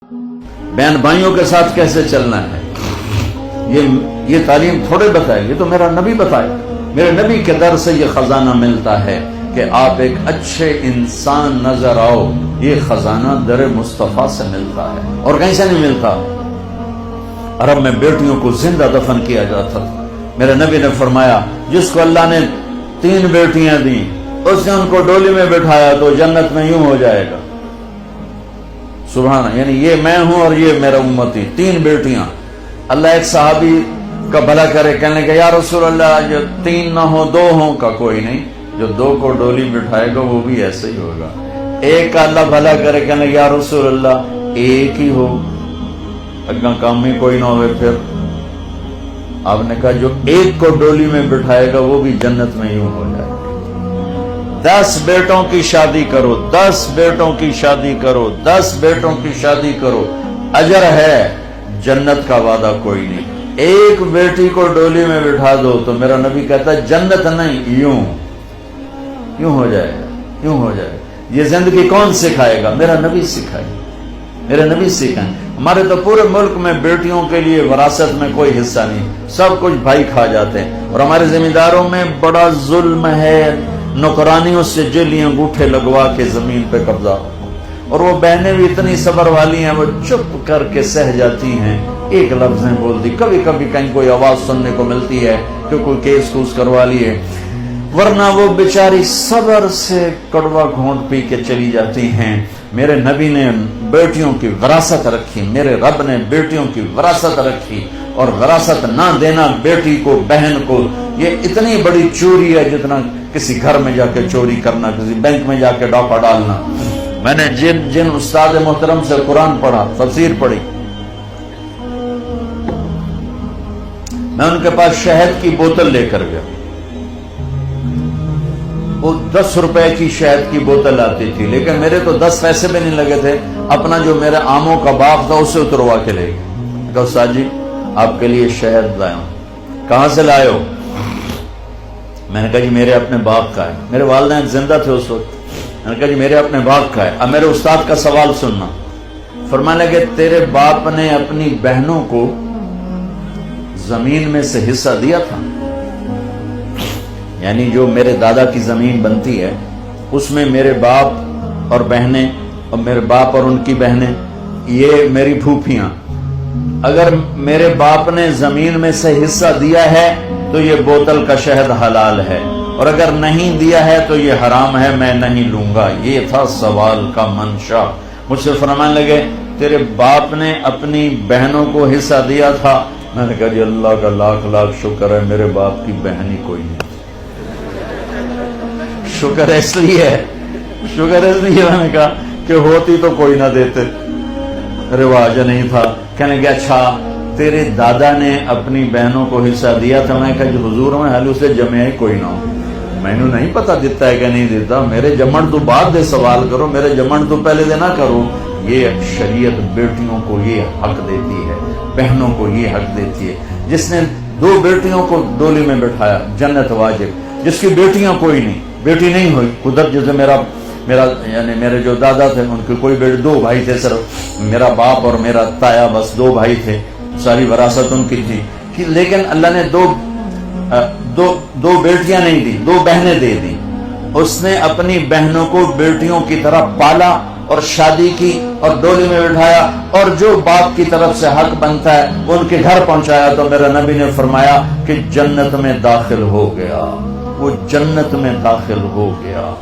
بہن بھائیوں کے ساتھ کیسے چلنا ہے یہ تعلیم تھوڑے بتائے، یہ تو میرا نبی بتائے۔ میرے نبی کے در سے یہ خزانہ ملتا ہے کہ آپ ایک اچھے انسان نظر آؤ، یہ خزانہ در مصطفیٰ سے ملتا ہے اور کہیں سے نہیں ملتا۔ عرب میں بیٹیوں کو زندہ دفن کیا جاتا تھا۔ میرے نبی نے فرمایا جس کو اللہ نے 3 بیٹیاں دیں اس نے ان کو ڈولی میں بٹھایا تو جنت میں یوں ہو جائے گا۔ سبحان اللہ، یعنی یہ میں ہوں اور یہ میرا امتی، 3 بیٹیاں۔ اللہ ایک صحابی کا بھلا کرے، کہنے کہ یا رسول اللہ جو 3 نہ ہو 2 ہوں، کا کوئی نہیں، جو 2 کو ڈولی بٹھائے گا وہ بھی ایسے ہی ہوگا۔ ایک کا اللہ بھلا کرے، کہنے یا رسول اللہ ایک ہی ہو، اگا کام میں کوئی نہ ہوئے۔ پھر آپ نے کہا جو 1 کو ڈولی میں بٹھائے گا وہ بھی جنت میں یوں ہو جائے گا۔ 10 بیٹوں کی شادی کرو، 10 بیٹوں کی شادی کرو، 10 بیٹوں کی شادی کرو، اجر ہے، جنت کا وعدہ کوئی نہیں۔ 1 بیٹی کو ڈولی میں بٹھا دو تو میرا نبی کہتا ہے جنت نہیں، یوں ہو جائے گا، یوں ہو جائے گا۔ یہ زندگی کون سکھائے گا؟ میرا نبی سکھائے، میرے نبی سکھائیں۔ ہمارے تو پورے ملک میں بیٹیوں کے لیے وراثت میں کوئی حصہ نہیں، سب کچھ بھائی کھا جاتے ہیں، اور ہمارے ذمہ داروں میں بڑا ظلم ہے، نوکرانیوں سے جیلی انگوٹھے لگوا کے زمین پہ قبضہ، اور وہ بہنیں بھی اتنی صبر والی ہیں، وہ چپ کر کے سہ جاتی ہیں، ایک لفظ نہیں بولتی، کبھی کبھی کہیں کوئی آواز سننے کو ملتی ہے کہ کوئی کیس کوس کروا لیے، ورنہ وہ بیچاری صبر سے کڑوا گھونٹ پی کے چلی جاتی ہیں۔ میرے نبی نے بیٹیوں کی وراثت رکھی، میرے رب نے بیٹیوں کی وراثت رکھی، اور وراثت نہ دینا بیٹی کو، بہن کو، یہ اتنی بڑی چوری ہے جتنا کسی گھر میں جا کے چوری کرنا، کسی بینک میں جا کے ڈاکہ ڈالنا۔ میں نے جن استاد محترم سے قرآن پڑھا، تفسیر پڑھی، میں ان کے پاس شہد کی بوتل لے کر گیا، وہ 10 روپے کی شہد کی بوتل آتی تھی، لیکن میرے تو 10 پیسے بھی نہیں لگے تھے، اپنا جو میرے آموں کا باغ تھا اسے اتروا کے لے گئے۔ کہا استاد جی آپ کے لیے شہد لایا ہوں۔ کہاں سے لائے ہو؟ میں نے کہا جی میرے اپنے باغ کا ہے، میرے والدین زندہ تھے اس وقت۔ میں نے کہا جی میرے اپنے باغ کا ہے۔ اب میرے استاد کا سوال سننا۔ فرمانے لگے تیرے باپ نے اپنی بہنوں کو زمین میں سے حصہ دیا تھا، یعنی جو میرے دادا کی زمین بنتی ہے اس میں میرے باپ اور بہنیں، اور میرے باپ اور ان کی بہنیں، یہ میری پھوپھیاں، اگر میرے باپ نے زمین میں سے حصہ دیا ہے تو یہ بوتل کا شہد حلال ہے، اور اگر نہیں دیا ہے تو یہ حرام ہے، میں نہیں لوں گا۔ یہ تھا سوال کا منشا۔ مجھ سے فرمانے لگے تیرے باپ نے اپنی بہنوں کو حصہ دیا تھا؟ میں نے کہا جی اللہ کا لاکھ لاکھ شکر ہے میرے باپ کی بہن ہی کوئی نہیں۔ شکر اس لیے میں نے کہا کہ ہوتی تو کوئی نہ دیتے، رواج نہیں تھا۔ کہنے کہ اچھا تیرے دادا نے اپنی بہنوں کو حصہ دیا تھا؟ میں کہا جو حضور میں حال اسے جمع ہی کوئی نہ ہو، میں نے نہیں پتا دیتا ہے کہ نہیں دیتا، میرے جمن تو بعد دے سوال کرو، میرے جمن تو پہلے دے نہ کرو۔ یہ شریعت بیٹیوں کو یہ حق دیتی ہے، بہنوں کو یہ حق دیتی ہے۔ جس نے 2 بیٹیوں کو ڈولی میں بٹھایا جنت واجب، جس کی بیٹیاں کوئی نہیں، بیٹی نہیں ہوئی، قدرت جیسے میرا یعنی میرے جو دادا تھے ان کے کوئی بیٹے، 2 بھائی تھے صرف، میرا باپ اور میرا تایا، بس 2 بھائی تھے، ساری وراثت ان کی تھی، لیکن اللہ نے دو بیٹیاں نہیں دی، 2 بہنیں دے دی۔ اس نے اپنی بہنوں کو بیٹیوں کی طرح پالا اور شادی کی اور ڈولی میں بٹھایا، اور جو باپ کی طرف سے حق بنتا ہے ان کے گھر پہنچایا، تو میرا نبی نے فرمایا کہ جنت میں داخل ہو گیا، وہ جنت میں داخل ہو گیا۔